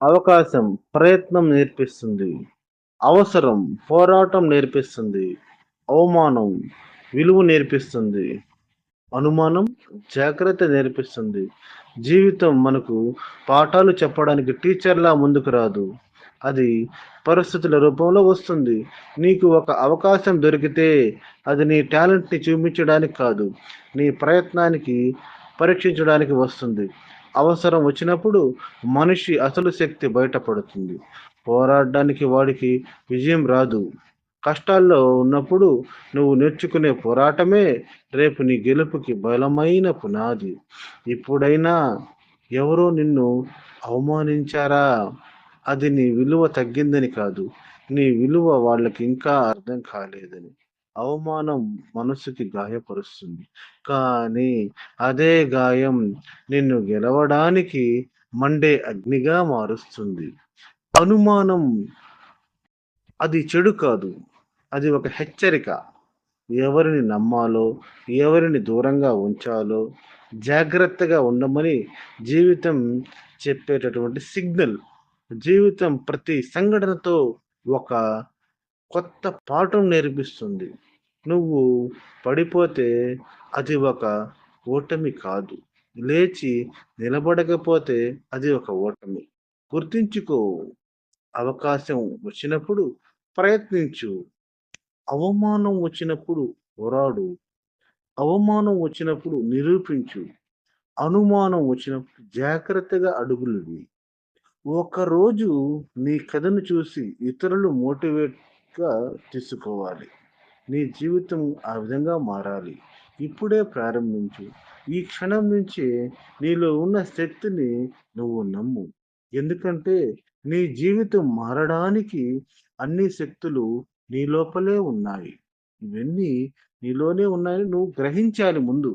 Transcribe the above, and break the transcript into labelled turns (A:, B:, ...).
A: అవకాశం ప్రయత్నం నేర్పిస్తుంది. అవసరం పోరాటం నేర్పిస్తుంది. అవమానం విలువ నేర్పిస్తుంది. అనుమానం జాగ్రత్త నేర్పిస్తుంది. జీవితం మనకు పాఠాలు చెప్పడానికి టీచర్‌లా ముందుకు రాదు. అది పరిస్థితుల రూపంలో వస్తుంది. నీకు ఒక అవకాశం దొరికితే అది నీ టాలెంట్‌ని చూపించడానికి కాదు, నీ ప్రయత్నానికి పరీక్షించడానికి వస్తుంది. అవసరం వచ్చినప్పుడు మనిషి అసలు శక్తి బయటపడుతుంది. పోరాడడానికి వాడికి విజయం రాదు. కష్టాల్లో ఉన్నప్పుడు నువ్వు నేర్చుకునే పోరాటమే రేపు నీ గెలుపుకి బలమైన పునాది. ఇప్పుడైనా ఎవరో నిన్ను అవమానించారా? అది నీ విలువ తగ్గిందని కాదు, నీ విలువ వాళ్ళకి ఇంకా అర్థం కాలేదని. అవమానం మనసుకి గాయపరుస్తుంది. కానీ అదే గాయం నిన్ను గెలవడానికి మండే అగ్నిగా మారుస్తుంది. అనుమానం అది చెడు కాదు. అది ఒక హెచ్చరిక. ఎవరిని నమ్మాలో, ఎవరిని దూరంగా ఉంచాలో జాగ్రత్తగా ఉండమని జీవితం చెప్పేటటువంటి సిగ్నల్. జీవితం ప్రతి సంఘటనతో ఒక కొత్త పాఠం నేర్పిస్తుంది. నువ్వు పడిపోతే అది ఒక ఓటమి కాదు. లేచి నిలబడకపోతే అది ఒక ఓటమి. గుర్తుంచుకో, అవకాశం వచ్చినప్పుడు ప్రయత్నించు. అవమానం వచ్చినప్పుడు పోరాడు. అవమానం వచ్చినప్పుడు నిరూపించు. అనుమానం వచ్చినప్పుడు జాగ్రత్తగా అడుగులు వేయి. ఒకరోజు నీ కథను చూసి ఇతరులు మోటివేట్‌గా తీసుకోవాలి. నీ జీవితం ఆ విధంగా మారాలి. ఇప్పుడే ప్రారంభించు. ఈ క్షణం నుంచే నీలో ఉన్న శక్తిని నువ్వు నమ్ము. ఎందుకంటే నీ జీవితం మారడానికి అన్ని శక్తులు నీ లోపలే ఉన్నాయి. ఇవన్నీ నీలోనే ఉన్నాయని నువ్వు గ్రహించాలి ముందు.